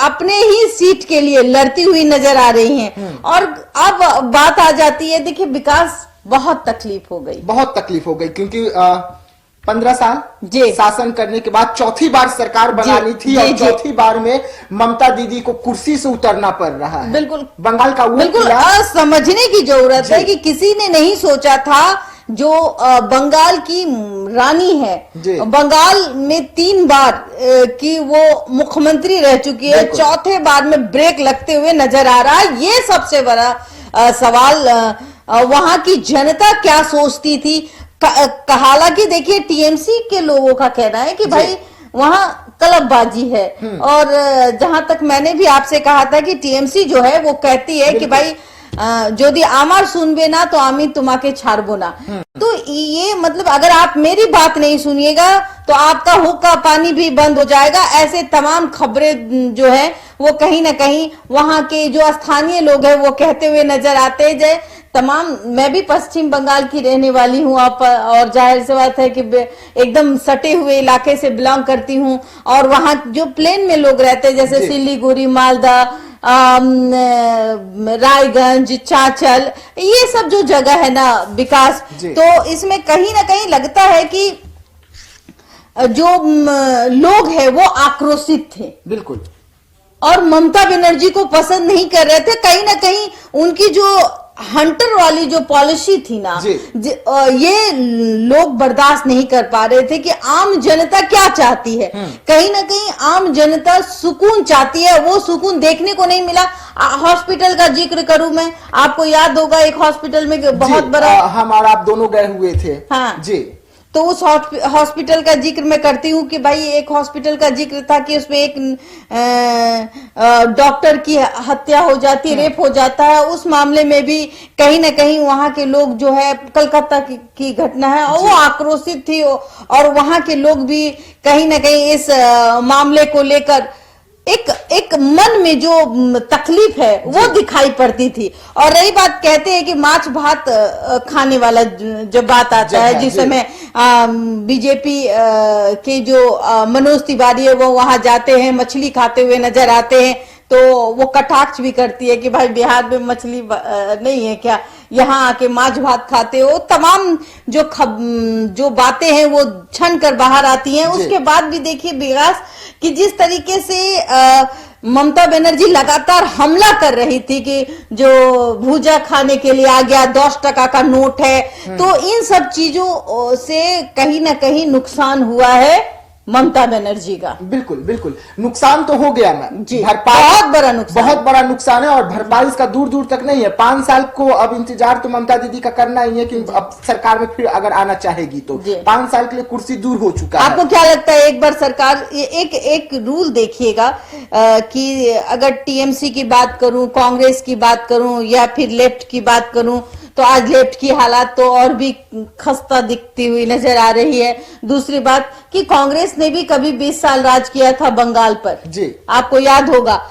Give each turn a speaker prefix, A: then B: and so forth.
A: अपने ही सीट के लिए लड़ती हुई नजर आ रही हैं। और अब बात आ जाती है, देखिए विकास बहुत तकलीफ हो गई,
B: बहुत तकलीफ हो गई, क्योंकि 15 साल
A: जी
B: शासन करने के बाद चौथी बार सरकार बनानी थी और चौथी बार में ममता दीदी को कुर्सी से उतरना पड़ रहा है।
A: बिल्कुल
B: बंगाल का वो
A: बिल्कुल समझने की जरूरत है कि किसी ने नहीं सोचा था जो बंगाल की रानी है, बंगाल में 3 बार की वो मुख्यमंत्री रह चुकी है, चौथे बार में ब्रेक लगते हुए नजर आ रहा है। ये सबसे बड़ा सवाल वहां की जनता क्या सोचती थी। हालांकि देखिए टीएमसी के लोगों का कहना है कि भाई वहां क्लबबाजी है, और जहां तक मैंने भी आपसे कहा था कि टीएमसी जो है वो कहती है कि भाई যদি আমার सुनबे ना तो आमी तुम्हाके छाड़बो ना। तो ये मतलब अगर आप मेरी बात नहीं सुनिएगा तो आपका हुक्का पानी भी बंद हो जाएगा। ऐसे तमाम खबरें जो है वो कहीं ना कहीं वहां के जो स्थानीय लोग हैं वो कहते हुए नजर आते हैं। तमाम, मैं भी पश्चिम बंगाल की रहने वाली हूँ और जाहिर सी बात है कि एकदम सटे हुए इलाके से बिलोंग करती हूँ, और वहां जो प्लेन में लोग रहते हैं जैसे सिलीगुड़ी, मालदा, रायगंज, चांचल, ये सब जो जगह है ना विकास, तो इसमें कहीं ना कहीं लगता है कि जो लोग हैं वो आक्रोशित थे
B: बिल्कुल,
A: और ममता बनर्जी को पसंद नहीं कर रहे थे। कहीं ना कहीं उनकी जो हंटर वाली जो पॉलिसी थी ना, ये लोग बर्दाश्त नहीं कर पा रहे थे कि आम जनता क्या चाहती है। कहीं ना कहीं आम जनता सुकून चाहती है, वो सुकून देखने को नहीं मिला। हॉस्पिटल का जिक्र करूं मैं, आपको याद होगा एक हॉस्पिटल में बहुत बड़ा,
B: हम और आप दोनों गए हुए थे।
A: हाँ
B: जी,
A: तो उस हॉस्पिटल का जिक्र मैं करती हूँ कि भाई एक हॉस्पिटल का जिक्र था कि उसमें एक डॉक्टर की हत्या हो जाती है, रेप हो जाता है। उस मामले में भी कहीं ना कहीं वहां के लोग जो है, कलकत्ता की घटना है, और वो आक्रोशित थी, और वहां के लोग भी कहीं ना कहीं इस मामले को लेकर एक मन में जो तकलीफ है वो दिखाई पड़ती थी। और रही बात, कहते हैं कि माछ भात खाने वाला जब बात आता है, जिस समय बीजेपी के जो मनोज तिवारी है वो वहां जाते हैं, मछली खाते हुए नजर आते हैं, तो वो कटाक्ष भी करती है कि भाई बिहार में मछली नहीं है क्या, यहाँ आके माछ भात खाते हो। तमाम जो बातें हैं वो छन कर बाहर आती हैं। उसके बाद भी देखिए विकास कि जिस तरीके से ममता बनर्जी लगातार हमला कर रही थी कि जो भूजा खाने के लिए आ गया, 10 टका का नोट है, तो इन सब चीजों से कहीं ना कहीं नुकसान हुआ है ममता बनर्जी का।
B: बिल्कुल बिल्कुल, नुकसान तो हो गया मैम जी,
A: बहुत बड़ा नुकसान
B: है, और भरपाई इसका दूर दूर तक नहीं है। 5 साल को अब इंतजार तो ममता दीदी का करना ही है कि अब सरकार में फिर अगर आना चाहेगी तो 5 साल के लिए कुर्सी दूर हो चुका है।
A: आपको क्या लगता है, एक बार सरकार, एक रूल देखिएगा कि अगर टीएमसी की बात करूं, कांग्रेस की बात करूं, या फिर लेफ्ट की बात करूं, तो आज लेफ्ट की हालात तो और भी खस्ता दिखती हुई नजर आ रही है। दूसरी बात कि कांग्रेस ने भी कभी 20 साल राज किया था बंगाल पर,
B: जी,
A: आपको याद होगा,